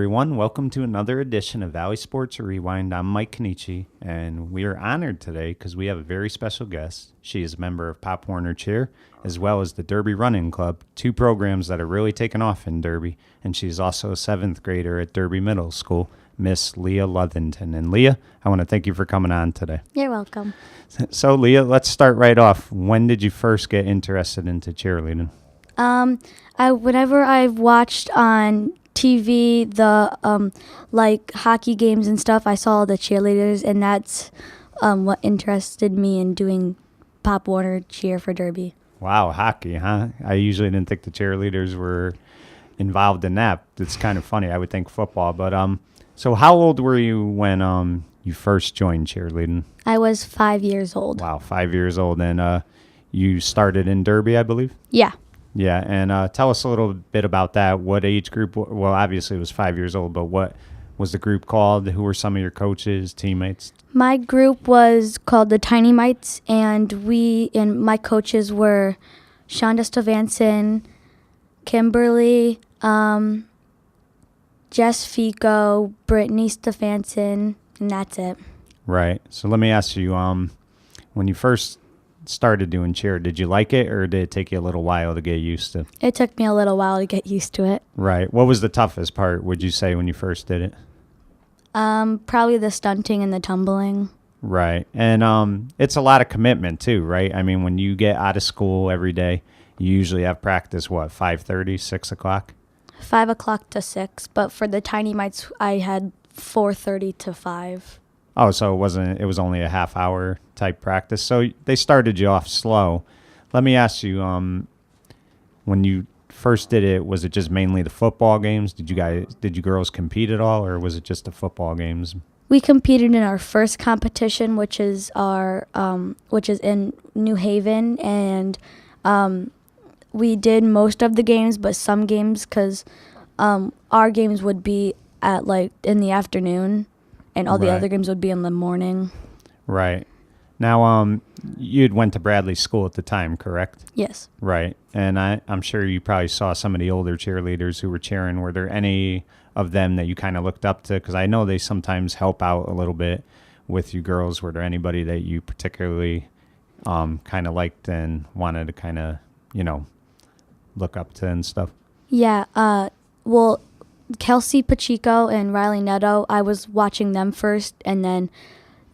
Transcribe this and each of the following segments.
everyone. Welcome to another edition of Valley Sports Rewind. I'm Mike Cannici, and we are honored today because we have a very special guest. She is a member of Pop Warner Cheer, as well as the Derby Running Club, two programs that are really taking off in Derby, and she's also a 7th grader at Derby Middle School, Miss Leah Ludington. And Leah, I want to thank you for coming on today. You're welcome. So Leah, let's start right off. When did you first get interested into cheerleading? Whenever I've watched on TV the like hockey games and stuff, I saw the cheerleaders, and that's what interested me in doing Pop Warner Cheer for Derby. Wow, hockey, huh? I usually didn't think the cheerleaders were involved in that. It's kind of funny. I would think football, but so how old were you when you first joined cheerleading? I was 5 years old. Wow, 5 years old, and you started in Derby, I believe. Yeah. Yeah, and tell us a little bit about that. What age group? Well, obviously it was 5 years old, but what was the group called? Who were some of your coaches, teammates? My group was called the Tiny Mites, and my coaches were Shonda Stovanson, Kimberly, Jess Fico, Brittany Stephenson, and that's it. Right. So let me ask you, when you first started doing cheer, did you like it, or did it take you a little while to get used to? It took me a little while to get used to it. Right. What was the toughest part, would you say, when you first did it? Probably the stunting and the tumbling. Right. And it's a lot of commitment too, right? I mean, when you get out of school every day, you usually have practice, 5:30, 6 o'clock? 5 o'clock to 6, but for the Tiny Mites, I had 4:30 to 5. Oh, so it was only a half hour type practice. So they started you off slow. Let me ask you, when you first did it, was it just mainly the football games? Did you girls compete at all, or was it just the football games? We competed in our first competition, which is in New Haven, and we did most of the games, but some games, because our games would be at in the afternoon, and all the other games would be in the morning. Right. Now, you'd went to Bradley School at the time, correct? Yes. Right. And I'm sure you probably saw some of the older cheerleaders who were cheering. Were there any of them that you kind of looked up to? Because I know they sometimes help out a little bit with you girls. Were there anybody that you particularly kind of liked and wanted to kind of, look up to and stuff? Yeah. Well, Kelsey Pacheco and Riley Neto, I was watching them first, and then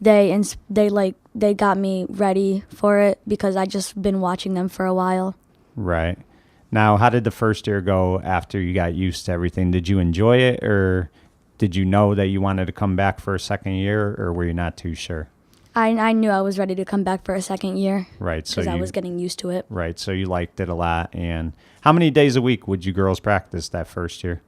they got me ready for it because I just been watching them for a while. Right. Now, how did the first year go after you got used to everything? Did you enjoy it, or did you know that you wanted to come back for a second year, or were you not too sure? I knew I was ready to come back for a second year. Right. Because I was getting used to it. Right. So you liked it a lot. And how many days a week would you girls practice that first year?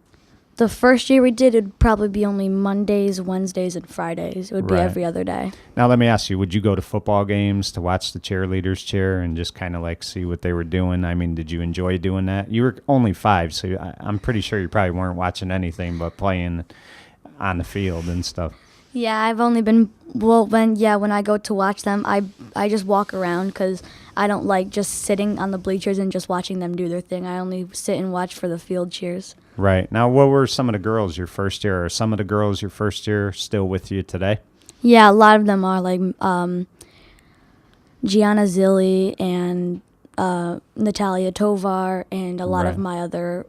The first year we did, it'd probably be only Mondays, Wednesdays, and Fridays. It would be every other day. Now, let me ask you, would you go to football games to watch the cheerleaders cheer and just kind of see what they were doing? I mean, did you enjoy doing that? You were only 5, so I'm pretty sure you probably weren't watching anything but playing on the field and stuff. Yeah, I've only been, when I go to watch them, I just walk around because I don't like just sitting on the bleachers and just watching them do their thing. I only sit and watch for the field cheers. Right. Now, what were some of the girls your first year? Are some of the girls your first year still with you today? Yeah, a lot of them are, Gianna Zilli and Natalia Tovar and a lot of my other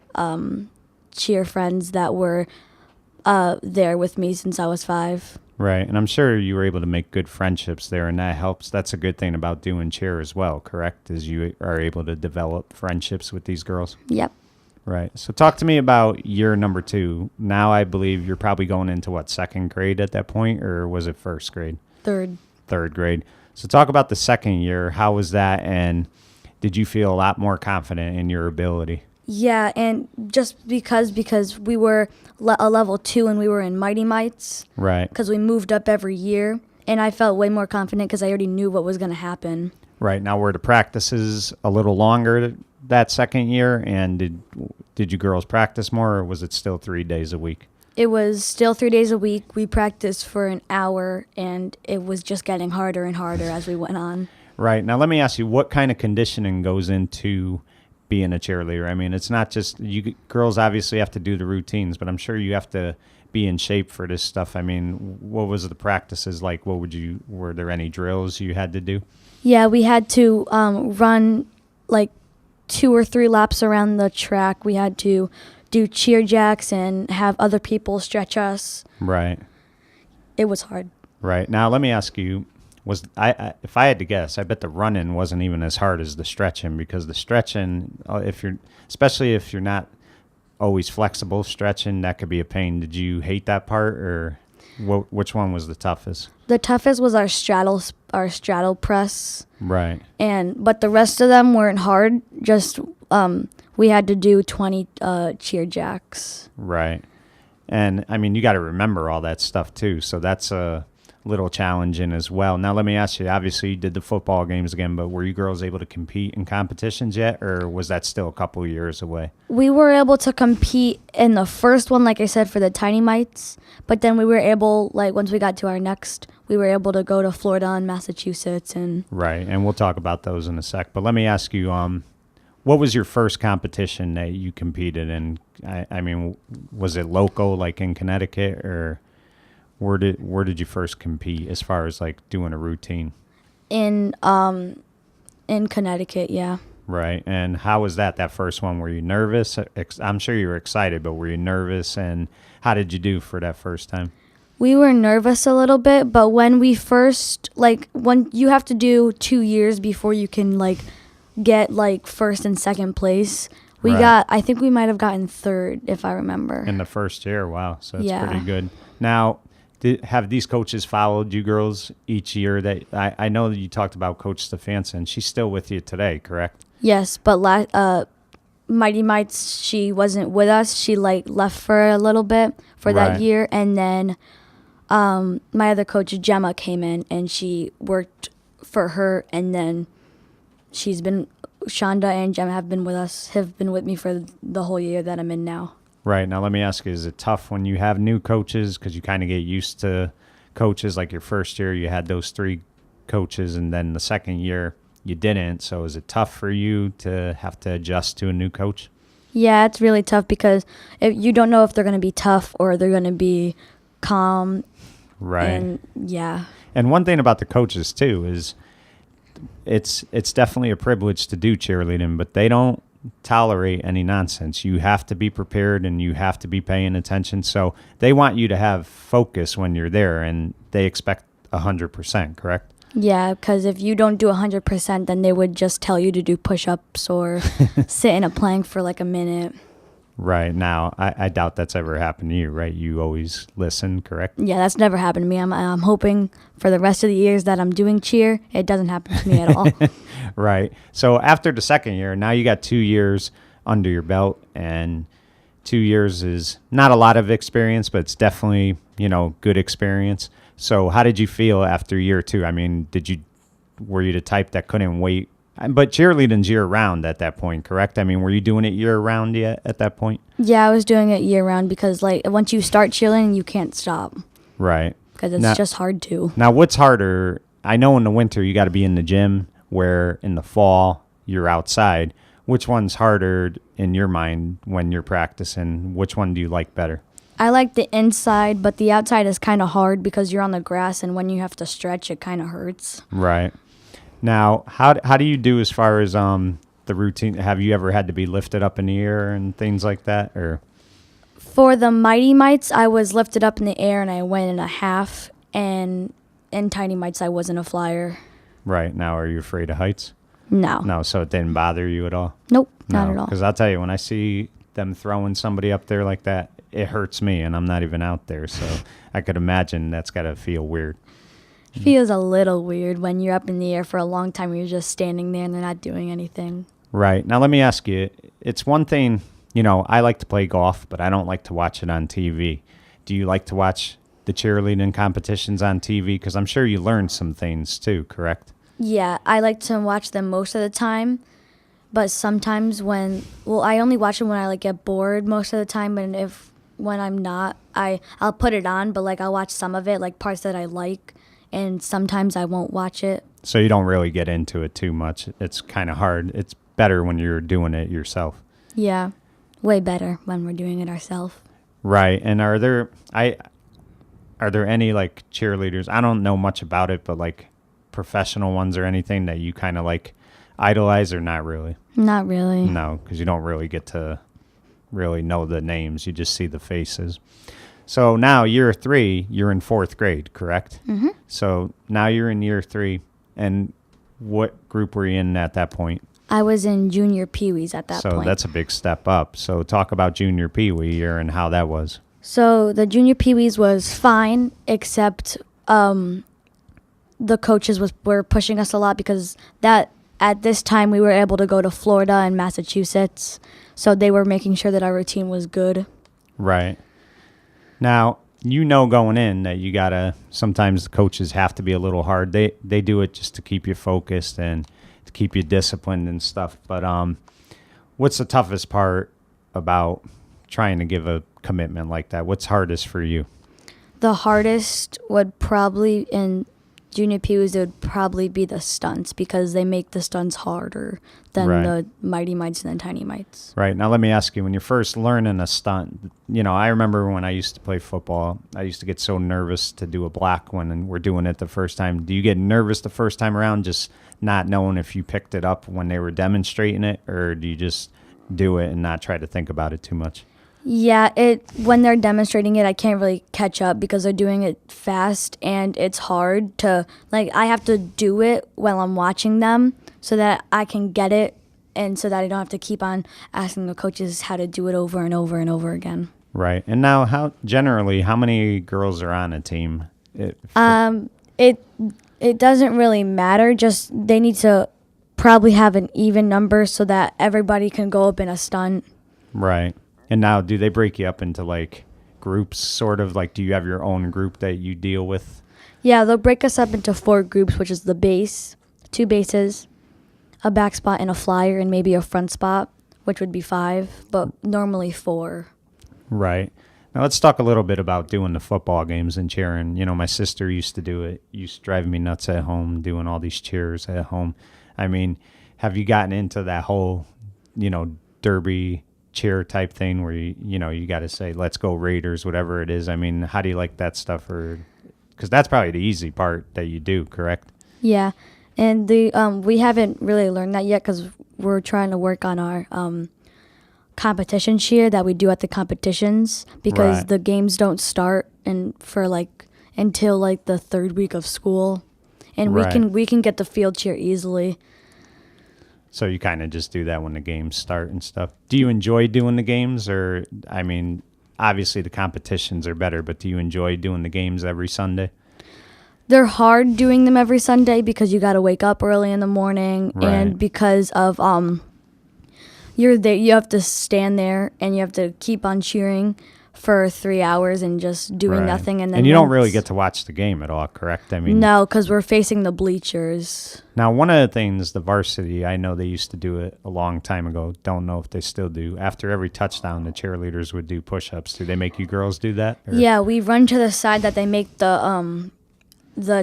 cheer friends that were there with me since I was 5. Right, and I'm sure you were able to make good friendships there, and that helps. That's a good thing about doing cheer as well, correct? Is you are able to develop friendships with these girls? Yep. Right. So talk to me about year number 2. Now I believe you're probably going into, 2nd grade at that point, or was it 1st grade? Third grade. So talk about the second year. How was that, and did you feel a lot more confident in your ability? Yeah, and just because we were a level 2 and we were in Mighty Mites. Right. Because we moved up every year, and I felt way more confident because I already knew what was going to happen. Right. Now, were the practices a little longer that second year, and did you girls practice more, or was it still 3 days a week? It was still 3 days a week. We practiced for an hour, and it was just getting harder and harder as we went on. Right. Now, let me ask you, what kind of conditioning goes into being a cheerleader? I mean, it's not just girls obviously have to do the routines, but I'm sure you have to be in shape for this stuff. I mean, what was the practices like? Were there any drills you had to do? Yeah, we had to run like 2 or 3 laps around the track. We had to do cheer jacks and have other people stretch us. Right. It was hard. Right. Now, let me ask you, if I had to guess, I bet the running wasn't even as hard as the stretching, because the stretching, especially if you're not always flexible, stretching, that could be a pain. Did you hate that part, or which one was the toughest? The toughest was our straddle press. Right. But the rest of them weren't hard. Just we had to do 20 cheer jacks. Right. And I mean, you got to remember all that stuff too. So that's a little challenging as well. Now, let me ask you, obviously you did the football games again, but were you girls able to compete in competitions yet, or was that still a couple of years away? We were able to compete in the first one, like I said, for the Tiny Mites, but then we were able, like once we got to our next, we were able to go to Florida and Massachusetts. Right, and we'll talk about those in a sec. But let me ask you, what was your first competition that you competed in? I mean, was it local, like in Connecticut, or where did you first compete as far as like doing a routine? In Connecticut, yeah. Right. And how was that first one? Were you nervous? I'm sure you were excited, but were you nervous? And how did you do for that first time? We were nervous a little bit, but when we first, when you have to do 2 years before you can get first and second place. I think we might have gotten third, if I remember. In the first year. Wow. So that's pretty good. Now, have these coaches followed you girls each year? That I know that you talked about Coach Stefanson. She's still with you today, correct? Yes, but Mighty Mites, she wasn't with us. She left for a little bit for that year, and then my other coach Gemma came in and she worked for her, and then Shonda and Gemma have been with me for the whole year that I'm in now. Right. Now, let me ask you, is it tough when you have new coaches, because you kind of get used to coaches? Like your first year, you had those 3 coaches, and then the second year, you didn't. So is it tough for you to have to adjust to a new coach? Yeah, it's really tough because if you don't know if they're going to be tough or they're going to be calm. Right. And, yeah. And one thing about the coaches, too, is it's definitely a privilege to do cheerleading, but they don't tolerate any nonsense. You have to be prepared and you have to be paying attention. So they want you to have focus when you're there, and they expect 100%, correct? Yeah, because if you don't do 100%, then they would just tell you to do push-ups or sit in a plank for a minute. Right. Now, I doubt that's ever happened to you, right? You always listen, correct? Yeah, that's never happened to me. I'm hoping for the rest of the years that I'm doing cheer, it doesn't happen to me at all. Right. So after the second year, now you got 2 years under your belt, and 2 years is not a lot of experience, but it's definitely, good experience. So how did you feel after year 2? I mean, were you the type that couldn't wait? But cheerleading's year-round at that point, correct? I mean, were you doing it year-round yet at that point? Yeah, I was doing it year-round because, once you start cheerleading, you can't stop. Right. Because it's just hard to. Now, what's harder? I know in the winter you got to be in the gym, where in the fall you're outside. Which one's harder in your mind when you're practicing? Which one do you like better? I like the inside, but the outside is kind of hard because you're on the grass, and when you have to stretch, it kind of hurts. Right. Now, how do you do as far as the routine? Have you ever had to be lifted up in the air and things like that? Or for the Mighty Mites, I was lifted up in the air and I went in a half, and in Tiny Mites, I wasn't a flyer. Right. Now, are you afraid of heights? No. No, so it didn't bother you at all? Nope, not at all. Because I'll tell you, when I see them throwing somebody up there like that, it hurts me, and I'm not even out there. So I could imagine that's got to feel weird. It feels a little weird when you're up in the air for a long time and you're just standing there and they're not doing anything. Right. Now, let me ask you, it's one thing, I like to play golf, but I don't like to watch it on TV. Do you like to watch the cheerleading competitions on TV? Because I'm sure you learned some things too, correct? Yeah, I like to watch them most of the time, but sometimes I only watch them when I get bored most of the time, and when I'm not, I'll put it on, but I'll watch some of it, parts that I like. And sometimes I won't watch it. So you don't really get into it too much. It's kind of hard. It's better when you're doing it yourself. Yeah, way better when we're doing it ourselves. Right. And are there any like cheerleaders? I don't know much about it, but like professional ones or anything that you kind of like idolize, or not really? Not really. No, because you don't really get to really know the names. You just see the faces. So now year 3, you're in 4th grade, correct? Mm-hmm. So now you're in year 3, and what group were you in at that point? I was in junior peewees at that point. So that's a big step up. So talk about junior peewee year and how that was. So the junior peewees was fine, except the coaches were pushing us a lot because at this time we were able to go to Florida and Massachusetts. So they were making sure that our routine was good. Right. Now, going in that you got to, sometimes the coaches have to be a little hard. They do it just to keep you focused and to keep you disciplined and stuff. But what's the toughest part about trying to give a commitment like that? What's hardest for you? The hardest would probably, in junior peewees, it would probably be the stunts because they make the stunts harder than the mighty mites and the tiny mites. Right. Now, let me ask you, when you're first learning a stunt, I remember when I used to play football, I used to get so nervous to do a black one, and we're doing it the first time. Do you get nervous the first time around just not knowing if you picked it up when they were demonstrating it, or do you just do it and not try to think about it too much? Yeah, when they're demonstrating it, I can't really catch up because they're doing it fast, and it's hard to, I have to do it while I'm watching them so that I can get it, and so that I don't have to keep on asking the coaches how to do it over and over and over again. Right. And now, how many girls are on a team? It doesn't really matter, just they need to probably have an even number so that everybody can go up in a stunt. Right. And now, do they break you up into, groups, sort of? Do you have your own group that you deal with? Yeah, they'll break us up into 4 groups, which is the base, 2 bases, a back spot, and a flyer, and maybe a front spot, which would be 5, but normally 4. Right. Now, let's talk a little bit about doing the football games and cheering. My sister used to do it. Used to drive me nuts at home, doing all these cheers at home. I mean, have you gotten into that whole, derby cheer type thing where you got to say, let's go Raiders, whatever it is? I mean, how do you like that stuff? Or because that's probably the easy part that you do, correct? Yeah, and we haven't really learned that yet because we're trying to work on our competition cheer that we do at the competitions, because the games don't start until the 3rd week of school, and we can get the field cheer easily. So you kind of just do that when the games start and stuff. Do you enjoy doing the games? Or, I mean, obviously the competitions are better, but do you enjoy doing the games every Sunday? They're hard doing them every Sunday because you got to wake up early in the morning, and because of you're there, you have to stand there and you have to keep on cheering for 3 hours and just doing nothing. And you don't really get to watch the game at all, correct? I mean, no, because we're facing the bleachers. Now, one of the things, the varsity, I know they used to do it a long time ago. Don't know if they still do. After every touchdown, the cheerleaders would do push-ups. Do they make you girls do that? Or? Yeah, we run to the side that they make the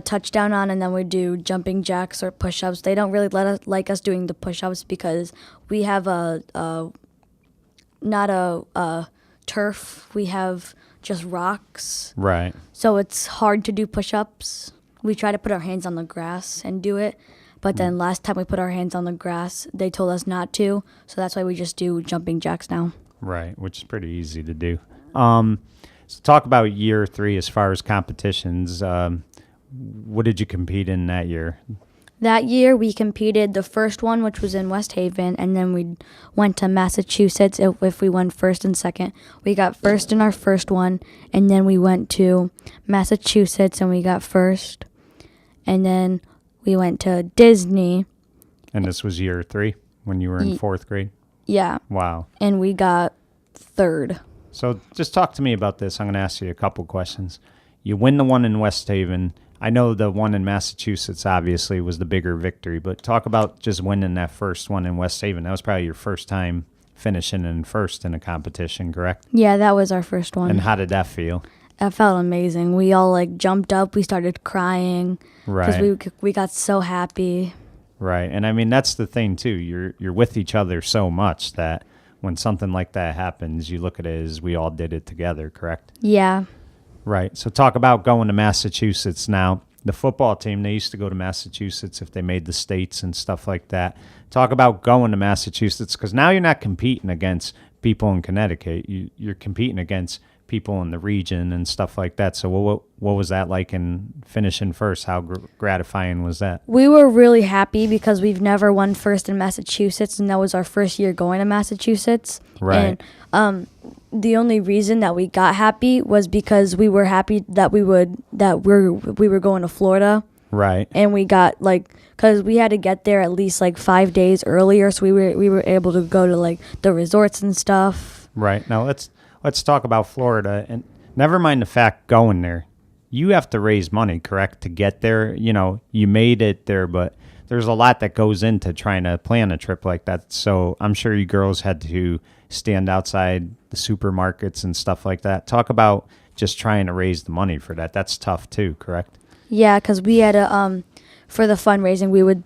touchdown on, and then we do jumping jacks or push-ups. They don't really like us doing the push-ups because we have not a turf. We have just rocks. Right. So it's hard to do push-ups. We try to put our hands on the grass and do it, but then last time we put our hands on the grass, they told us not to, so that's why we just do jumping jacks now. Right, which is pretty easy to do. So talk about year 3 as far as competitions. What did you compete in that year? That year, we competed the first one, which was in West Haven, and then we went to Massachusetts if we won first and second. We got first in our first one, and then we went to Massachusetts, and we got first. And then we went to Disney. And this was year 3 when you were in 4th grade? Yeah. Wow. And we got 3rd. So just talk to me about this. I'm going to ask you a couple questions. You win the one in West Haven. I know the one in Massachusetts obviously was the bigger victory, but talk about just winning that first one in West Haven. That was probably your first time finishing in first in a competition, correct? Yeah, that was our first one. And how did that feel? That felt amazing. We all jumped up. We started crying. Right. Because we got so happy. Right. And I mean, that's the thing too. You're with each other so much that when something like that happens, you look at it as we all did it together, correct? Yeah. Right. So talk about going to Massachusetts now. The football team, they used to go to Massachusetts if they made the states and stuff like that. Talk about going to Massachusetts, because now you're not competing against people in Connecticut. You're competing against people in the region and stuff like that. So what was that like in finishing first? How gratifying was that? We were really happy because we've never won first in Massachusetts, and that was our first year going to Massachusetts. Right. And the only reason that we got happy was because we were happy that we were going to Florida. Right. And we got because we had to get there at least 5 days earlier, so we were able to go to the resorts and stuff. Right. Now let's talk about Florida, and never mind the fact going there. You have to raise money, correct, to get there. You made it there, but there's a lot that goes into trying to plan a trip like that. So I'm sure you girls had to stand outside the supermarkets and stuff like that. Talk about just trying to raise the money for that. That's tough too, correct? Yeah, because we had for the fundraising, we would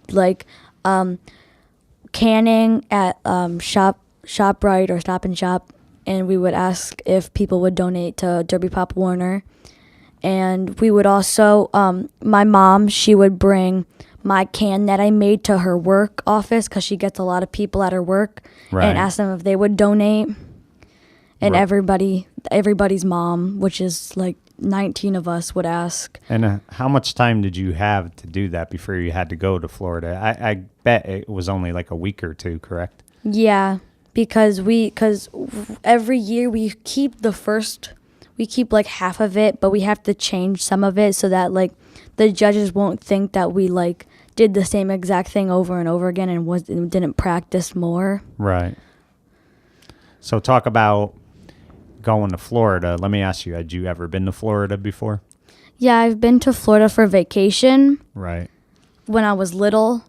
canning at ShopRite or Stop and Shop, and we would ask if people would donate to Derby Pop Warner. And we would also, my mom, she would bring my can that I made to her work office because she gets a lot of people at her work, right, and ask them if they would donate. And right, everybody's mom, which is 19 of us, would ask. And how much time did you have to do that before you had to go to Florida? I bet it was only a week or two, correct? Yeah, because every year we keep half of it, but we have to change some of it so that the judges won't think that we did the same exact thing over and over again and didn't practice more. Right. So talk about going to Florida. Let me ask you, had you ever been to Florida before? Yeah, I've been to Florida for vacation. Right. When I was little,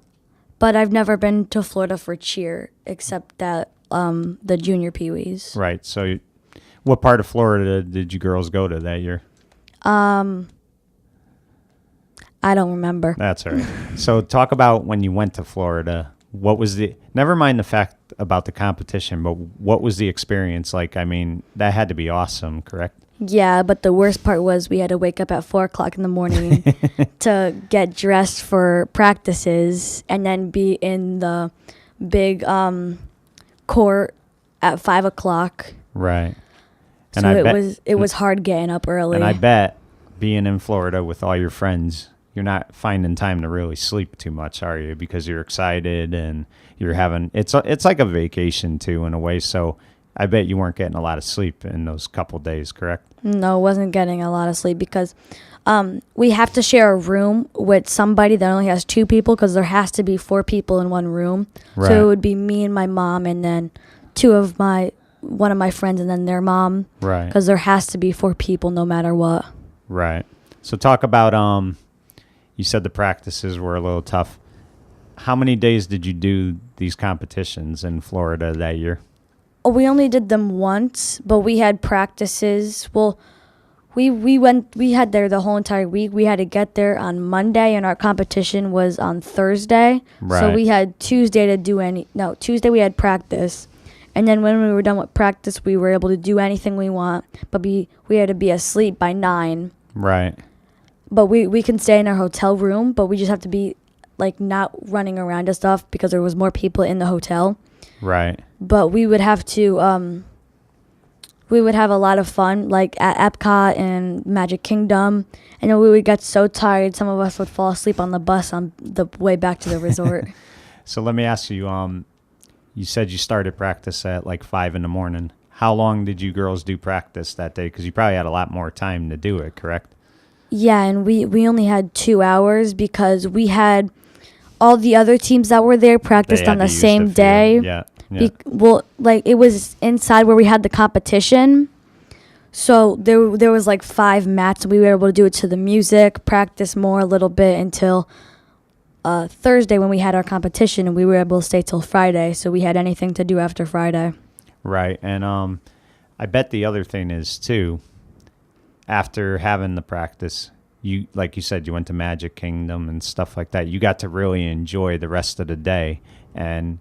but I've never been to Florida for cheer except that the junior peewees. Right. So what part of Florida did you girls go to that year? I don't remember. That's all right. So talk about when you went to Florida. What was never mind the fact about the competition, but what was the experience like? I mean, that had to be awesome, correct? Yeah, but the worst part was we had to wake up at 4:00 in the morning to get dressed for practices and then be in the big court at 5:00. Right. And so it was hard getting up early. And I bet being in Florida with all your friends, you're not finding time to really sleep too much, are you? Because you're excited and you're having it's like a vacation too in a way. So I bet you weren't getting a lot of sleep in those couple days, correct? No, wasn't getting a lot of sleep because we have to share a room with somebody that only has 2 people because there has to be 4 people in one room. Right. So it would be me and my mom and then one of my friends and then their mom. Right. Because there has to be 4 people no matter what. Right. So talk about you said the practices were a little tough. How many days did you do these competitions in Florida that year? We only did them once, but we had practices. Well, we had there the whole entire week. We had to get there on Monday, and our competition was on Thursday. Right. So we had Tuesday Tuesday we had practice. And then when we were done with practice, we were able to do anything we want, but we had to be asleep by 9. Right. But we can stay in our hotel room, but we just have to be not running around and stuff because there was more people in the hotel. Right. But we would have to we would have a lot of fun at Epcot and Magic Kingdom, and then we would get so tired some of us would fall asleep on the bus on the way back to the resort. So let me ask you, you said you started practice at 5 in the morning. How long did you girls do practice that day? Because you probably had a lot more time to do it, correct? Yeah, and we only had 2 hours because we had all the other teams that were there practiced on the same day. Yeah. It was inside where we had the competition. So there was 5 mats, and we were able to do it to the music, practice more a little bit until Thursday when we had our competition, and we were able to stay till Friday, so we had anything to do after Friday. Right, and I bet the other thing is, too, after having the practice, you, like you said, you went to Magic Kingdom and stuff like that. You got to really enjoy the rest of the day. And,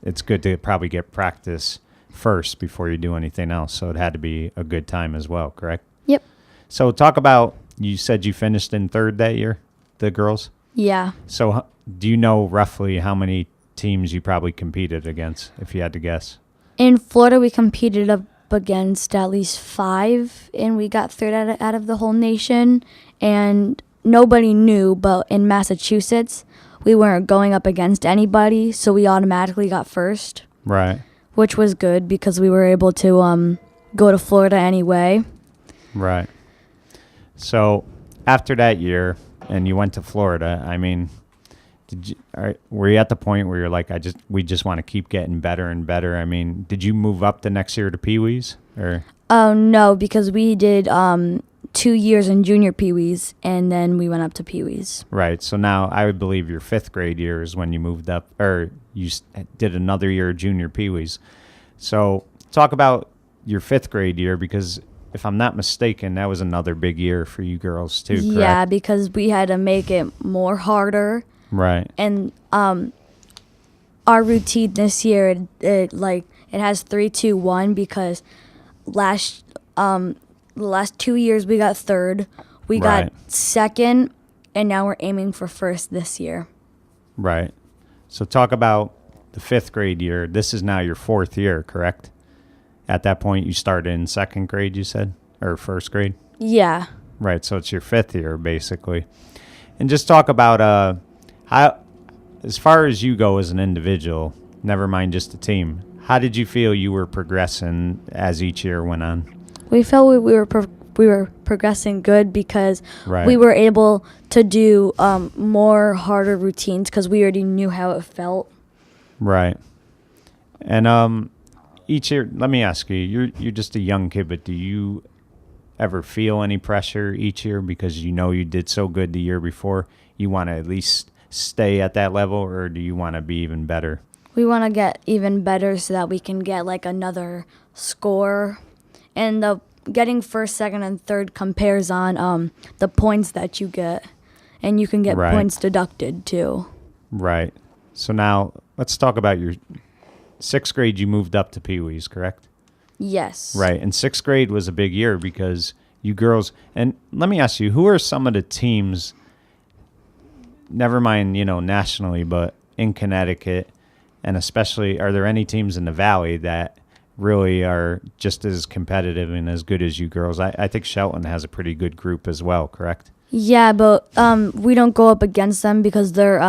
it's good to probably get practice first before you do anything else. So it had to be a good time as well, correct? Yep. So talk about, you said you finished in third that year, the girls? Yeah. So do you know roughly how many teams you probably competed against, if you had to guess? In Florida, we competed up against at least 5, and we got third out of the whole nation. And nobody knew, but in Massachusetts, we weren't going up against anybody, so we automatically got first. Right. Which was good because we were able to go to Florida anyway. Right. So after that year, and you went to Florida, I mean, were you at the point where you're like, we just want to keep getting better and better? I mean, did you move up the next year to Pee Wees? Or? No, because we did 2 years in junior Pee Wees, and then we went up to Pee Wees. Right. So now I would believe your 5th grade year is when you moved up, or you did another year of junior Pee Wees. So talk about your 5th grade year, because if I'm not mistaken, that was another big year for you girls too, correct? Yeah, because we had to make it more harder. Right. And our routine this year, it has 3, 2, 1, because the last 2 years we got third, we got second, and now we're aiming for first this year. Right. So talk about the 5th grade year. This is now your 4th year, correct? At that point, you started in 2nd grade, you said, or 1st grade? Yeah. Right. So it's your 5th year, basically. And just talk about how, as far as you go as an individual, never mind just a team, how did you feel you were progressing as each year went on? We felt we were progressing good because we were able to do more harder routines because we already knew how it felt. Right. And each year, let me ask you, you're just a young kid, but do you ever feel any pressure each year because you did so good the year before? You want to at least stay at that level, or do you want to be even better? We want to get even better so that we can get like another score. And the getting first, second, and third compares on the points that you get. And you can get points deducted too. Right. So now let's talk about your 6th grade. You moved up to Pee Wees, correct? Yes. Right. And 6th grade was a big year because you girls, and let me ask you, who are some of the teams, never mind, nationally, but in Connecticut, and especially, are there any teams in the Valley that really are just as competitive and as good as you girls? I think Shelton has a pretty good group as well, correct? Yeah, but we don't go up against them because they're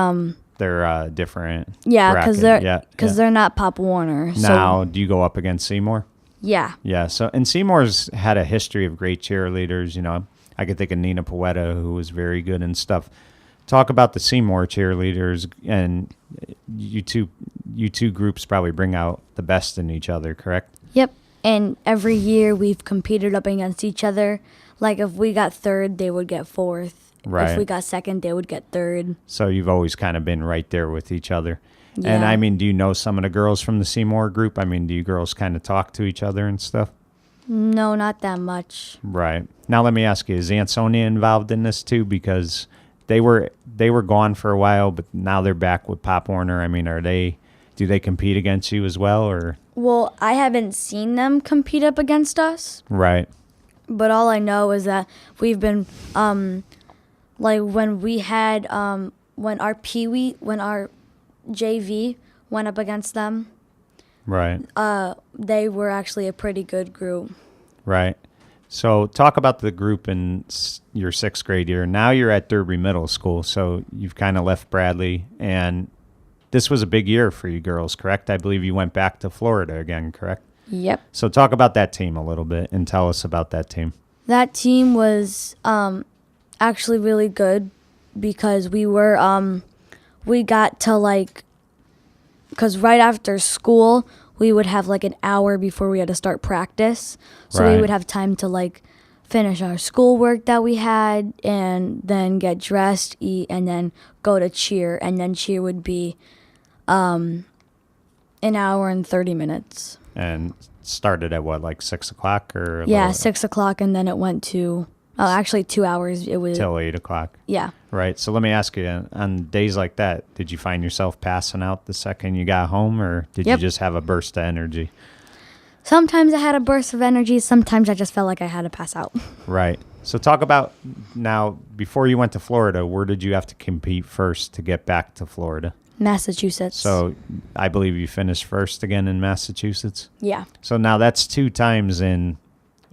different. Yeah, because they're not Pop Warner. Now, do you go up against Seymour? Yeah. Yeah. So, and Seymour's had a history of great cheerleaders. I could think of Nina Poeta, who was very good and stuff. Talk about the Seymour cheerleaders, and you two groups probably bring out the best in each other, correct? Yep. And every year we've competed up against each other. Like if we got third, they would get fourth. Right. If we got second, they would get third. So you've always kind of been right there with each other. Yeah. And I mean, do you know some of the girls from the Seymour group? I mean, do you girls kind of talk to each other and stuff? No, not that much. Right. Now let me ask you, is Aunt Sonia involved in this too? Because they were gone for a while, but now they're back with Pop Warner. I mean, do they compete against you as well, or? Well, I haven't seen them compete up against us. Right. But all I know is that we've been like when we had when our JV went up against them. Right. They were actually a pretty good group. Right. So talk about the group in your 6th grade year. Now you're at Derby Middle School, so you've kind of left Bradley, and this was a big year for you girls, correct? I believe you went back to Florida again, correct? Yep. So talk about that team a little bit and tell us about that team. That team was actually really good because we got to because right after school, we would have an hour before we had to start practice. So we would have time to finish our schoolwork that we had and then get dressed, eat, and then go to cheer. And then cheer would be an hour and 30 minutes. And started at what, 6 o'clock or? Yeah, 6 o'clock, and then it went to Oh, actually 2 hours. It was till 8 o'clock. Yeah. Right. So let me ask you, on days like that, did you find yourself passing out the second you got home, or did you just have a burst of energy? Sometimes I had a burst of energy. Sometimes I just felt like I had to pass out. Right. So talk about now, before you went to Florida, where did you have to compete first to get back to Florida? Massachusetts. So I believe you finished first again in Massachusetts? Yeah. So now that's 2 times in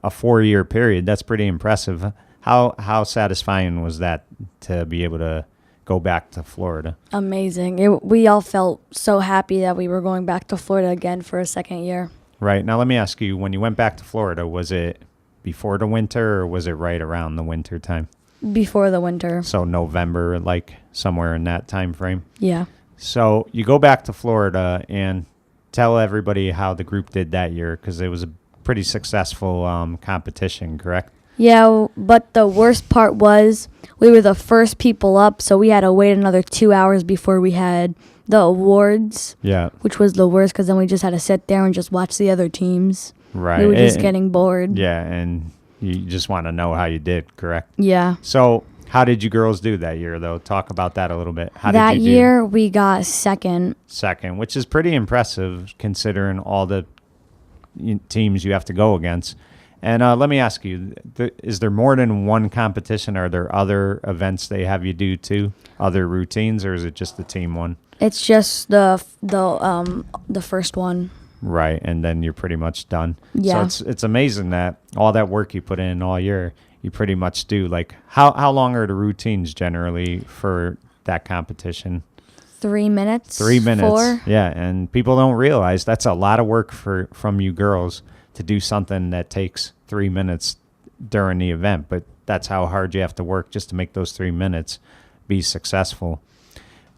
a 4-year period. That's pretty impressive. How satisfying was that to be able to go back to Florida? Amazing. We all felt so happy that we were going back to Florida again for a second year. Right. Now let me ask you, when you went back to Florida, was it before the winter or was it right around the winter time? Before the winter. So November, like somewhere in that time frame? Yeah. So you go back to Florida and tell everybody how the group did that year, because it was a pretty successful competition, correct? Yeah, but the worst part was we were the first people up, so we had to wait another 2 hours before we had the awards. Yeah. Which was the worst, because then we just had to sit there and just watch the other teams. Right. We were just getting bored. Yeah, and you just want to know how you did, correct? Yeah. So how did you girls do that year, though? Talk about that a little bit. How that did you year, we got second. Second, which is pretty impressive considering all the teams you have to go against. And let me ask you, is there more than one competition? Are there other events they have you do too? Other routines, or is it just the team one? It's just the first one. Right, and then you're pretty much done. Yeah. So it's amazing that all that work you put in all year, you pretty much do. Like, how long are the routines generally for that competition? 3 minutes. 3 minutes. 4. Yeah, and people don't realize that's a lot of work from you girls to do something that takes 3 minutes during the event. But that's how hard you have to work just to make those 3 minutes be successful.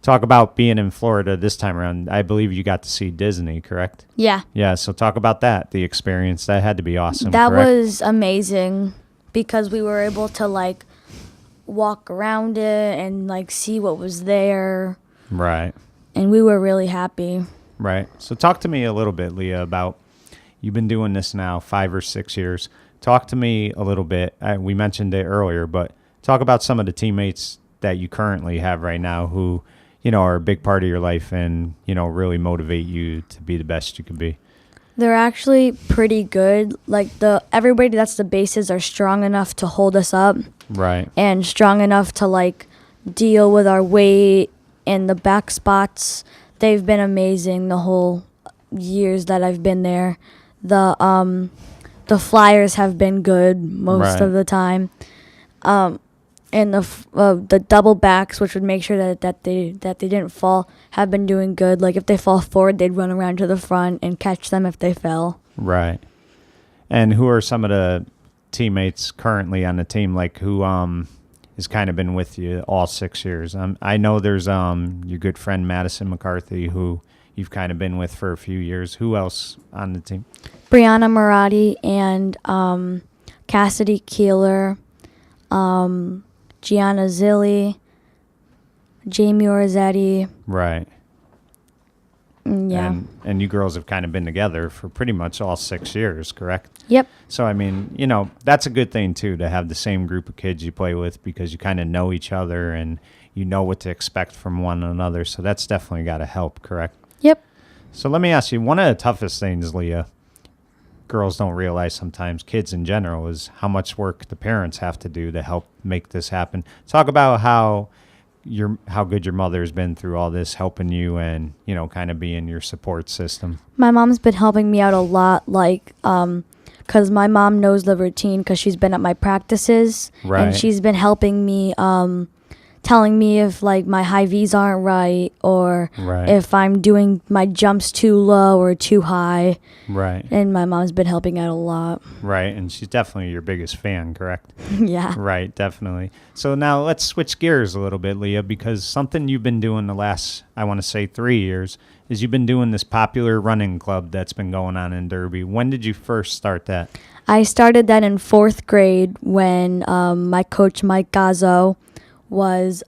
Talk about being in Florida this time around. I believe you got to see Disney, correct? Yeah. Yeah, so talk about that, the experience. That had to be awesome, That correct? was amazing because we were able to, like, walk around it and, like, see what was there. Right. And we were really happy. Right. So talk to me a little bit, Leah, about you've been doing this now 5 or 6 years. Talk to me a little bit. We mentioned it earlier, but talk about some of the teammates that you currently have right now who, are a big part of your life and, really motivate you to be the best you can be. They're actually pretty good. Like, everybody that's the bases are strong enough to hold us up. Right. And strong enough to, like, deal with our weight and the back spots. They've been amazing the whole years that I've been there. The flyers have been good most of the time. And the double backs, which would make sure that they didn't fall, have been doing good. Like, if they fall forward, they'd run around to the front and catch them if they fell. Right. And who are some of the teammates currently on the team, like who has kind of been with you all 6 years? I know there's your good friend Madison McCarthy, who you've kind of been with for a few years. Who else on the team? Brianna Marati and Cassidy Keeler, Gianna Zilli, Jamie Orzetti. Right. Yeah. And you girls have kind of been together for pretty much all 6 years, correct? Yep. So, I mean, that's a good thing, too, to have the same group of kids you play with because you kind of know each other and you know what to expect from one another. So that's definitely got to help, correct? Yep. So let me ask you, one of the toughest things, Leah, girls don't realize sometimes, kids in general, is how much work the parents have to do to help make this happen. Talk about how good your mother's been through all this, helping you and, kind of being your support system. My mom's been helping me out a lot, like, because my mom knows the routine because she's been at my practices. Right. And she's been helping me, telling me if, like, my high V's aren't right or if I'm doing my jumps too low or too high. Right. And my mom's been helping out a lot. Right, and she's definitely your biggest fan, correct? Yeah. Right, definitely. So now let's switch gears a little bit, Leah, because something you've been doing the last, I want to say 3 years, is you've been doing this popular running club that's been going on in Derby. When did you first start that? I started that in 4th grade when my coach, Mike Couzo, was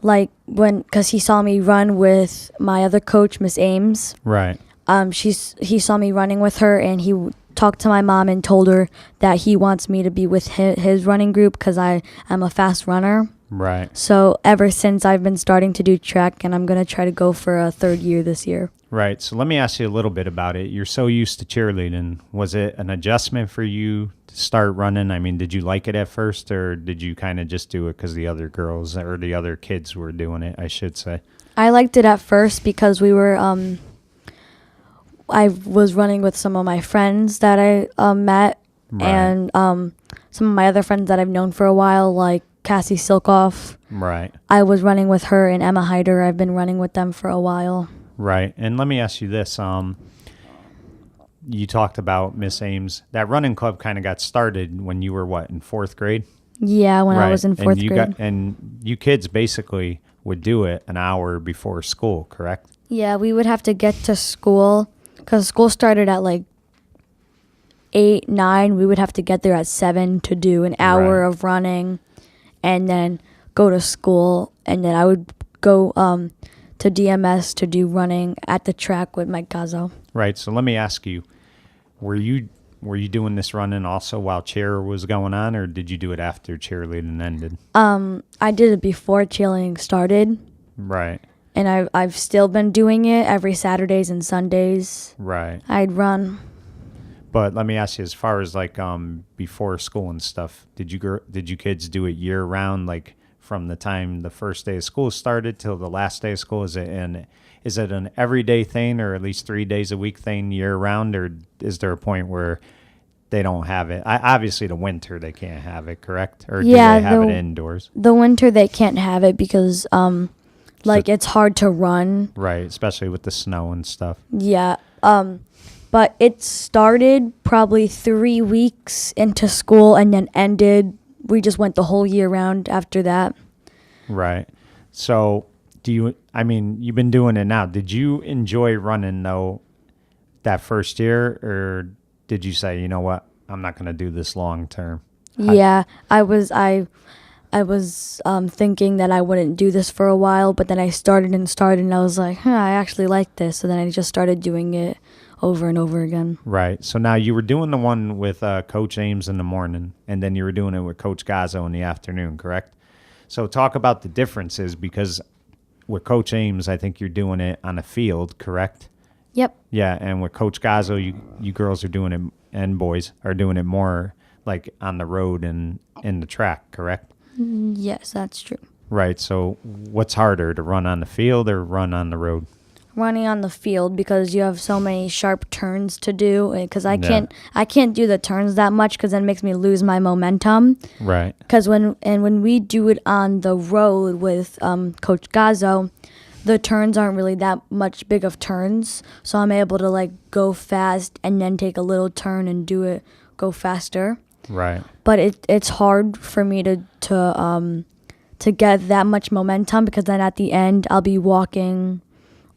because he saw me run with my other coach, Miss Ames. Right. He saw me running with her, and he talked to my mom and told her that he wants me to be with his running group because I am a fast runner. Right. So ever since I've been starting to do track, and I'm going to try to go for a 3rd year this year. Right. So let me ask you a little bit about it. You're so used to cheerleading. Was it an adjustment for you to start running? I mean, did you like it at first, or did you kind of just do it because the other girls or the other kids were doing it, I should say? I liked it at first because we were, I was running with some of my friends that I met, Right. and some of my other friends that I've known for a while, like Cassie Silkoff. Right. I was running with her and Emma Hyder. I've been running with them for a while. Right. And let me ask you this. You talked about Miss Ames. That running club kind of got started when you were, what, in 4th grade? Yeah, when I was in 4th and grade. And you kids basically would do it an hour before school, correct? Yeah, we would have to get to school because school started at like 8, 9. We would have to get there at 7 to do an hour Right. of running and then go to school. And then I would go to DMS to do running at the track with Mike Couzo. Right. So let me ask you, were you doing this running also while cheer was going on, or did you do it after cheerleading ended? I did it before cheerleading started, Right. and I've still been doing it every Saturdays and Sundays. Right. I'd run. But let me ask you, as far as like before school and stuff, did you kids do it year round, like from the time the first day of school started till the last day of school? Is it an everyday thing, or at least 3 days a week thing year round, or is there a point where they don't have it? Obviously, the winter they can't have it, correct? Or Yeah, do they have it indoors? The winter they can't have it because it's hard to run. Right, especially with the snow and stuff. Yeah. But it started probably 3 weeks into school and then ended. We just went the whole year round after that. Right. So you've been doing it now. Did you enjoy running though that first year, or did you say, you know what, I'm not going to do this long term? Yeah, I was thinking that I wouldn't do this for a while, but then I started and I was like, I actually like this. So then I just started doing it over and over again. Right. So now you were doing the one with Coach Ames in the morning, and then you were doing it with Coach Couzo in the afternoon, correct? So talk about the differences, because with Coach Ames, I think you're doing it on a field, correct? Yep. Yeah, and with Coach Couzo, you girls are doing it, and boys are doing it more like on the road and in the track, correct? Yes, that's true. Right. So what's harder, to run on the field or run on the road? Running on the field, because you have so many sharp turns to do, because I can't do the turns that much because then it makes me lose my momentum. Right. Because when we do it on the road with Coach Couzo, the turns aren't really that much big of turns, so I'm able to like go fast and then take a little turn and go faster. Right. But it's hard for me to get that much momentum, because then at the end I'll be walking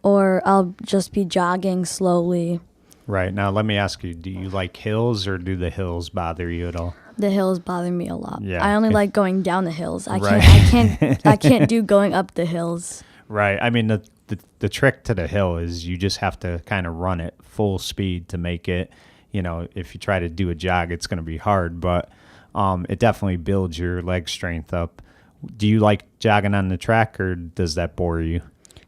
or I'll just be jogging slowly. Right. Now let me ask you, do you like hills, or do the hills bother you at all? The hills bother me a lot. Yeah. I only like going down the hills. I Right. can't do going up the hills. Right. I mean, the trick to the hill is you just have to kind of run it full speed to make it, if you try to do a jog, it's going to be hard, but it definitely builds your leg strength up. Do you like jogging on the track, or does that bore you?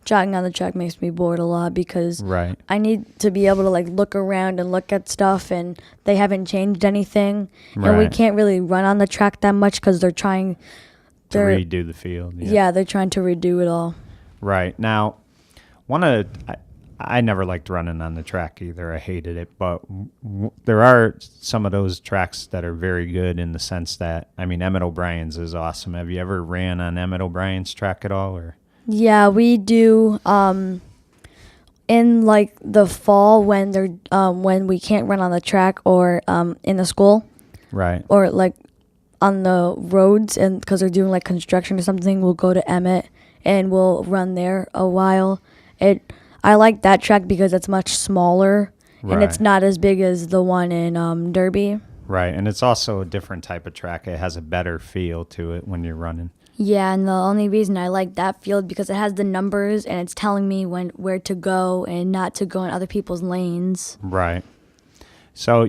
Jogging on the track makes me bored a lot, because Right. I need to be able to like look around and look at stuff, and they haven't changed anything. Right. And we can't really run on the track that much because they're trying To redo the field. Yeah, they're trying to redo it all. Right. Now, I never liked running on the track either. I hated it. But there are some of those tracks that are very good, in the sense that, Emmett O'Brien's is awesome. Have you ever ran on Emmett O'Brien's track at all? Or? Yeah, we do. In like the fall when when we can't run on the track, or in the school, Right. or like on the roads, and because they're doing like construction or something, we'll go to Emmett and we'll run there a while. I like that track because it's much smaller, and it's Right. not as big as the one in Derby. Right. And it's also a different type of track. It has a better feel to it when you're running. Yeah, and the only reason I like that field because it has the numbers and it's telling me where to go and not to go in other people's lanes. Right. So,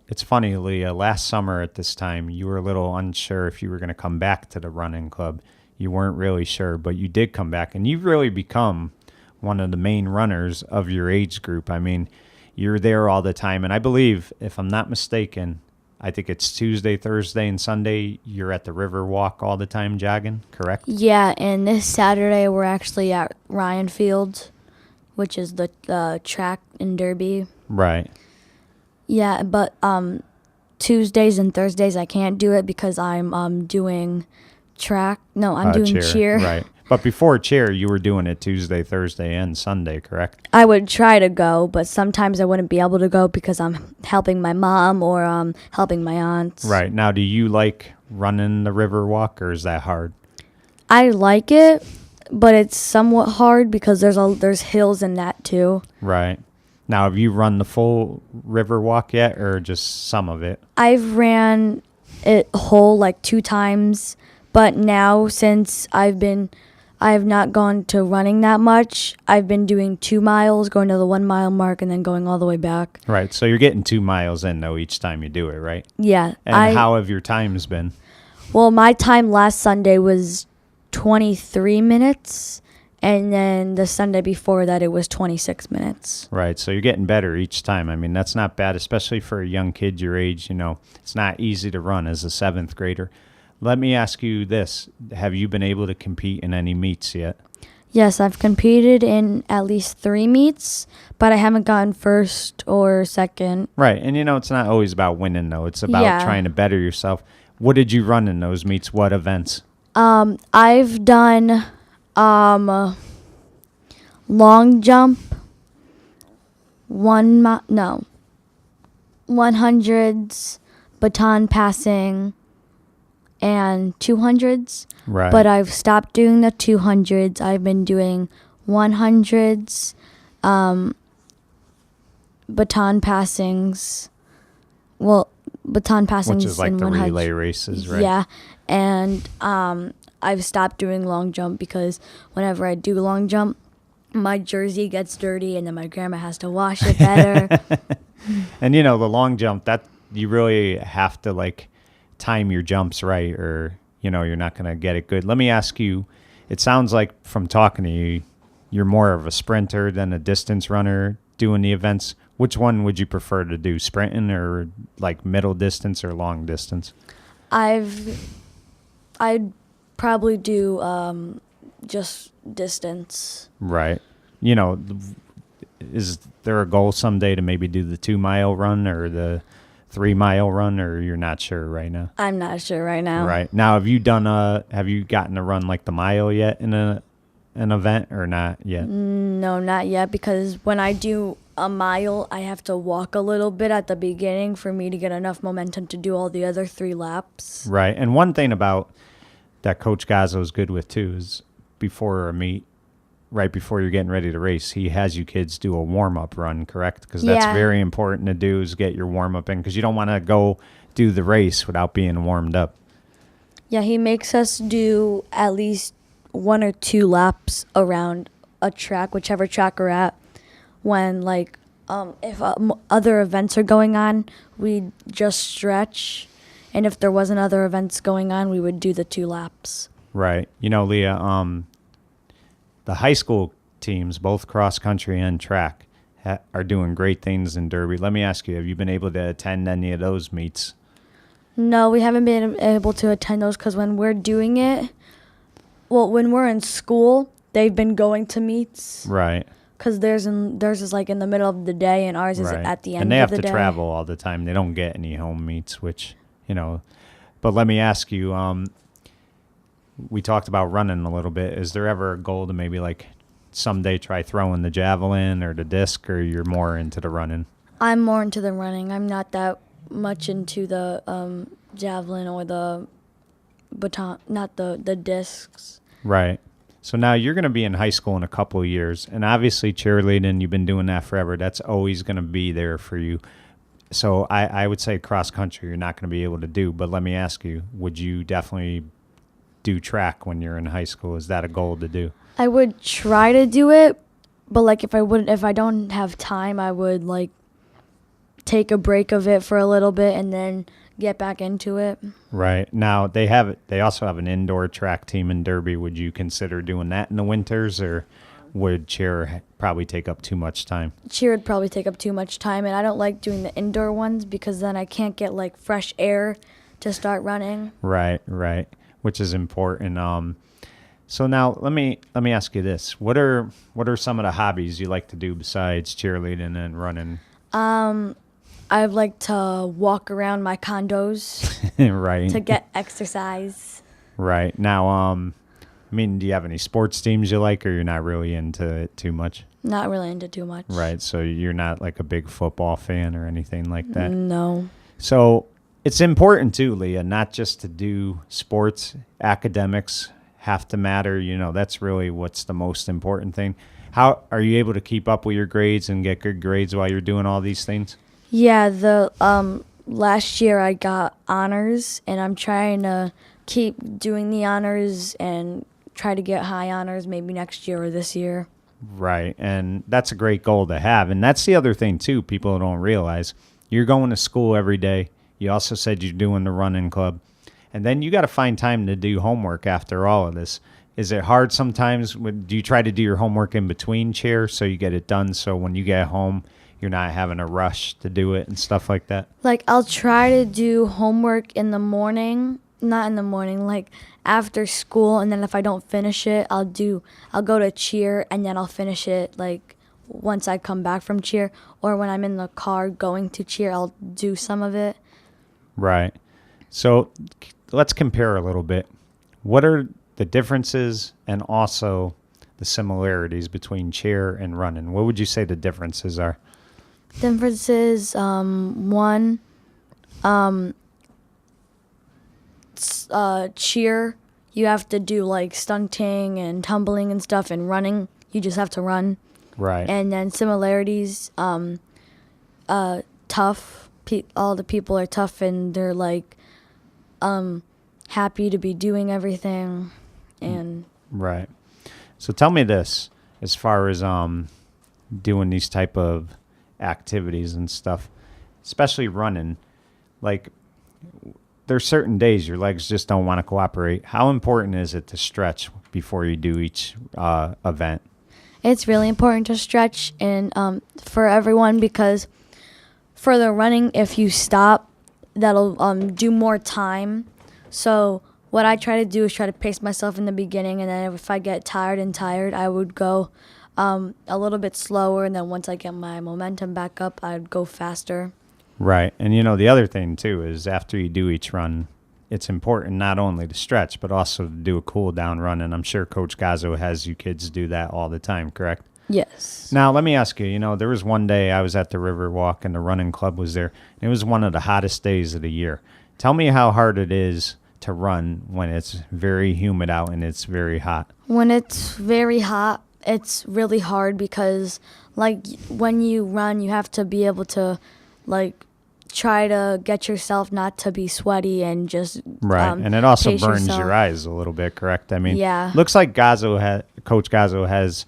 it's funny, Leah, last summer at this time, you were a little unsure if you were going to come back to the running club. You weren't really sure, but you did come back, and you've really become one of the main runners of your age group. I mean, you're there all the time, and I believe, if I'm not mistaken, I think it's Tuesday, Thursday, and Sunday, you're at the Riverwalk all the time jogging, correct? Yeah, and this Saturday we're actually at Ryan Field, which is the track in Derby. Right. Yeah, but Tuesdays and Thursdays I can't do it because I'm doing track. No, I'm doing cheer. Right. But before cheer, you were doing it Tuesday, Thursday, and Sunday, correct? I would try to go, but sometimes I wouldn't be able to go because I'm helping my mom or helping my aunts. Right. Now, do you like running the Riverwalk, or is that hard? I like it, but it's somewhat hard because there's hills in that too. Right. Now, have you run the full Riverwalk yet, or just some of it? I've ran it whole like 2 times, but now since I have not gone to running that much. I've been doing 2 miles, going to the 1 mile mark, and then going all the way back. Right. So you're getting 2 miles in, though, each time you do it, right? Yeah. And how have your times been? Well, my time last Sunday was 23 minutes, and then the Sunday before that it was 26 minutes. Right. So you're getting better each time. I mean, that's not bad, especially for a young kid your age. It's not easy to run as a 7th grader. Let me ask you this. Have you been able to compete in any meets yet? Yes, I've competed in at least 3 meets, but I haven't gotten first or second. Right. And, it's not always about winning, though. It's about trying to better yourself. What did you run in those meets? What events? I've done long jump, 100s, baton passing, and 200s. Right. But I've stopped doing the 200s. I've been doing 100s, baton passings. Well, baton passings, which is like the relay races, right? Yeah, and I've stopped doing long jump because whenever I do long jump, my jersey gets dirty, and then my grandma has to wash it better. And the long jump, that you really have to time your jumps right, or you're not going to get it good. Let me ask you, it sounds like from talking to you, you're more of a sprinter than a distance runner doing the events. Which one would you prefer to do, sprinting or middle distance or long distance? I'd probably do just distance. Right. Is there a goal someday to maybe do the 2 mile run or the 3 mile run, or you're not sure right now? I'm not sure right now. Right. Now, have you gotten to run the mile yet in an event, or not yet? No, not yet, because when I do a mile, I have to walk a little bit at the beginning for me to get enough momentum to do all the other 3 laps. Right. And one thing about that Coach Couzo is good with too is before a meet, right before you're getting ready to race, he has you kids do a warm-up run, correct? Because that's very important to do, is get your warm-up in, because you don't want to go do the race without being warmed up. Yeah, he makes us do at least 1 or 2 laps around a track, whichever track we're at. When, if other events are going on, we'd just stretch. And if there wasn't other events going on, we would do the 2 laps. Right. Leah, the high school teams, both cross country and track, are doing great things in Derby. Let me ask you, have you been able to attend any of those meets? No, we haven't been able to attend those because when we're doing it, when we're in school, they've been going to meets. Right. Because theirs is in the middle of the day, and ours is at the end of the day. And they have to travel all the time. They don't get any home meets, which, But let me ask you, we talked about running a little bit. Is there ever a goal to maybe someday try throwing the javelin or the disc, or you're more into the running? I'm more into the running. I'm not that much into the javelin or the baton, not the discs. Right. So now you're going to be in high school in a couple of years, and obviously cheerleading, you've been doing that forever. That's always going to be there for you. So I would say cross country you're not going to be able to do, but let me ask you, would you definitely do track when you're in high school? Is that a goal to do? I would try to do it, but if I don't have time, I would take a break of it for a little bit and then get back into it. Right. Now, they also have an indoor track team in Derby. Would you consider doing that in the winters, or would cheer probably take up too much time? Cheer would probably take up too much time, and I don't like doing the indoor ones because then I can't get like fresh air to start running. Right, which is important. So now let me ask you this: what are some of the hobbies you like to do besides cheerleading and running? I'd like to walk around my condos Right. to get exercise. Right. Now, I mean, do you have any sports teams you like, or you're not really into it too much? Not really into too much. Right. So you're not like a big football fan or anything like that? No. So it's important too, Leah, not just to do sports. Academics have to matter. You know, that's really what's the most important thing. How are you able to keep up with your grades and get good grades while you're doing all these things? Yeah, the last year I got honors, and I'm trying to keep doing the honors and try to get high honors maybe next year or this year. Right, and that's a great goal to have. And that's the other thing, too, people don't realize. You're going to school every day. You also said you're doing the running club. And then you got to find time to do homework after all of this. Is it hard sometimes? Do you try to do your homework in between cheer so you get it done so when you get home, you're not having a rush to do it and stuff like that? Like, I'll try to do homework in the morning. Not in the morning, like after school, and then if I don't finish it, I'll go to cheer, and then I'll finish it like once I come back from cheer, or when I'm in the car going to cheer, I'll do some of it. Right. So let's compare a little bit. What are the differences and also the similarities between cheer and running? What would you say the differences are? Differences, one, cheer, you have to do like stunting and tumbling and stuff, and running, you just have to run. Right. And then similarities, tough. All the people are tough, and they're like happy to be doing everything. And right. So tell me this, as far as doing these type of activities and stuff, especially running, like there's certain days your legs just don't want to cooperate. How important is it to stretch before you do each event? It's really important to stretch, and for everyone, because for the running, if you stop, that'll do more time. So what I try to do is try to pace myself in the beginning, and then if I get tired, I would go a little bit slower, and then once I get my momentum back up, I'd go faster. Right. And, you know, the other thing, too, is after you do each run, it's important not only to stretch, but also to do a cool-down run. And I'm sure Coach Couzo has you kids do that all the time, correct? Yes. Now, let me ask you, there was one day I was at the Riverwalk and the running club was there. And it was one of the hottest days of the year. Tell me how hard it is to run when it's very humid out and it's very hot. When it's very hot, it's really hard because, like, when you run, you have to be able to, like, try to get yourself not to be sweaty and just right. And it also pace burns yourself. your eyes a little bit, correct? I mean, yeah. Looks like Coach Couzo has,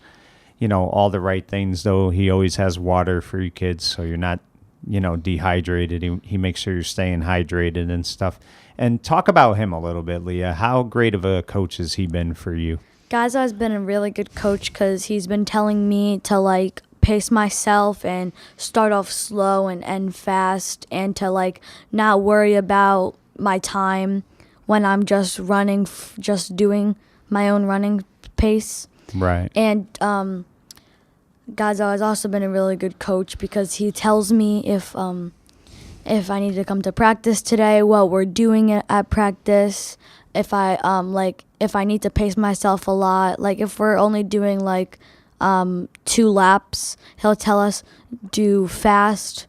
all the right things, though. He always has water for you kids, so you're not, dehydrated. He makes sure you're staying hydrated and stuff. And talk about him a little bit, Leah. How great of a coach has he been for you? Couzo has been a really good coach because he's been telling me to, like, pace myself and start off slow and end fast, and to, like, not worry about my time when I'm just running, just doing my own running pace. Right. And Couzo has also been a really good coach because he tells me if I need to come to practice today, what we're doing at practice, if I need to pace myself a lot, like if we're only doing like 2 laps, he'll tell us do fast,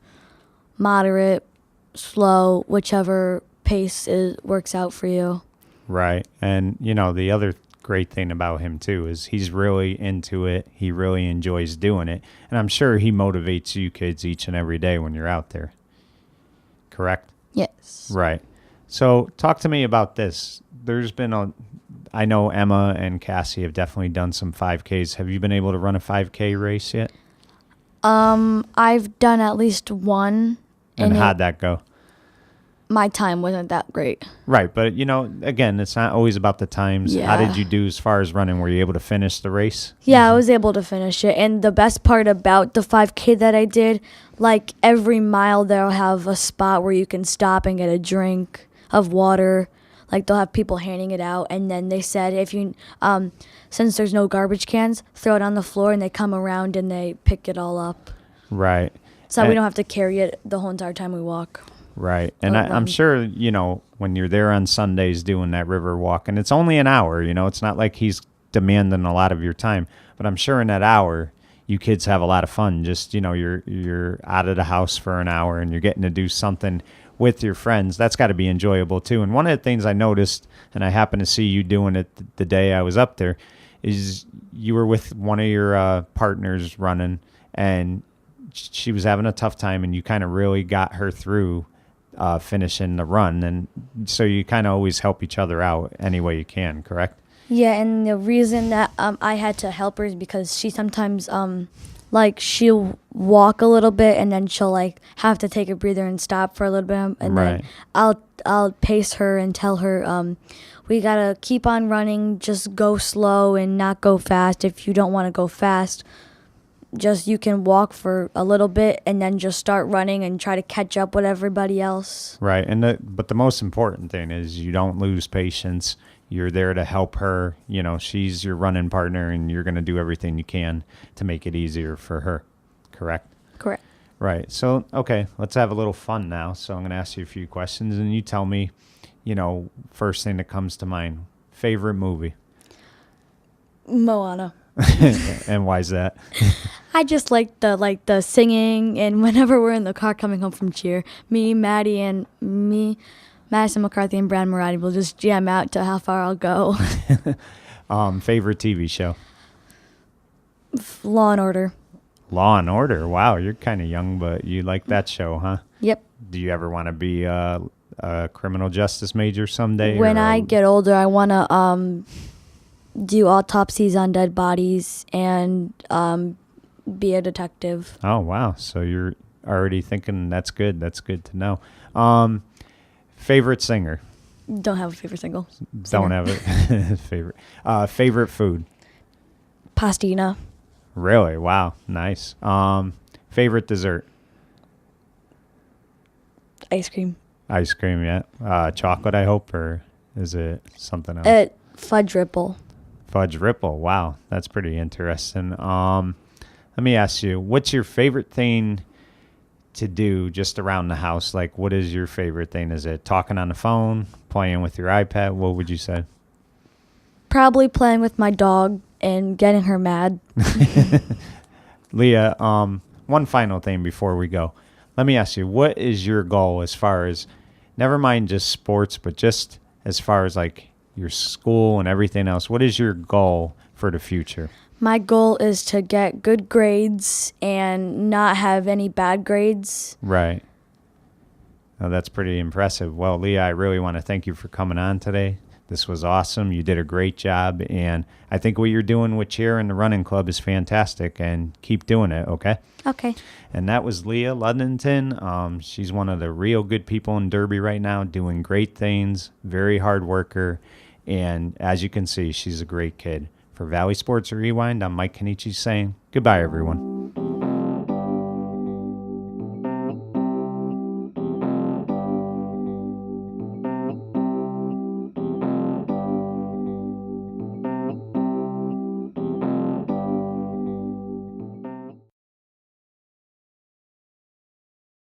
moderate, slow, whichever pace works out for you. Right. And, the other great thing about him, too, is he's really into it. He really enjoys doing it. And I'm sure he motivates you kids each and every day when you're out there. Correct? Yes. Right. So talk to me about this. There's been I know Emma and Cassie have definitely done some 5Ks. Have you been able to run a 5K race yet? I've done at least one And And how'd that go? my time wasn't that great. Right, but again, it's not always about the times. How did Yeah. you do as far as running? Were you able to finish the race? Yeah, I was able to finish it. And the best part about the 5K that I did, like every mile they'll have a spot where you can stop and get a drink of water. Like they'll have people handing it out. And then they said if you, since there's no garbage cans, throw it on the floor and they come around and they pick it all up. Right. So we And- don't have to carry it the whole entire time we walk. Right. And Or I'm run. sure, when you're there on Sundays doing that river walk, and it's only an hour, it's not like he's demanding a lot of your time, but I'm sure in that hour, you kids have a lot of fun. Just, you're out of the house for an hour and you're getting to do something with your friends. That's got to be enjoyable too. And one of the things I noticed, and I happened to see you doing it the day I was up there, is you were with one of your partners running, and she was having a tough time, and you kind of really got her through finishing the run. And so you kind of always help each other out any way you can, correct? Yeah, and the reason that I had to help her is because she sometimes like she'll walk a little bit and then she'll like have to take a breather and stop for a little bit, and Right. then I'll pace her and tell her we gotta keep on running, just go slow and not go fast. If you don't want to go fast, just you can walk for a little bit and then just start running and try to catch up with everybody else. Right. But the most important thing is you don't lose patience. You're there to help her. She's your running partner, and you're going to do everything you can to make it easier for her. Correct? Correct. Right. So, okay, let's have a little fun now. So I'm going to ask you a few questions, and you tell me, first thing that comes to mind. Favorite movie? Moana. And why is that? I just like the singing, and whenever we're in the car coming home from cheer, Madison McCarthy, and Brad Moratti will just jam out to how far I'll go. Favorite TV show? Law and Order. Law and Order. Wow, you're kind of young, but you like that show, huh? Yep. Do you ever want to be a criminal justice major someday? When or I get older, I want to do autopsies on dead bodies and be a detective. Oh, wow. So you're already thinking that's good. That's good to know. Favorite singer? Don't have a favorite single. Don't have it. Favorite. Favorite food? Pastina. Really? Wow. Nice. Favorite dessert? Ice cream. Ice cream, yeah. Chocolate, I hope, or is it something else? Fudge Ripple. Fudge Ripple. Wow. That's pretty interesting. Let me ask you, what's your favorite thing to do just around the house? Like, what is your favorite thing? Is it talking on the phone, playing with your iPad? What would you say? Probably playing with my dog and getting her mad. Leah, one final thing before we go. Let me ask you, what is your goal as far as, never mind just sports, but just as far as like your school and everything else, what is your goal for the future? My goal is to get good grades and not have any bad grades. Right. Oh, that's pretty impressive. Well, Leah, I really want to thank you for coming on today. This was awesome. You did a great job, and I think what you're doing with cheer and the running club is fantastic, and keep doing it, okay? Okay. And that was Leah Ludington. She's one of the real good people in Derby right now, doing great things, very hard worker, and as you can see, she's a great kid. For Valley Sports Rewind, I'm Mike Cannici saying goodbye, everyone.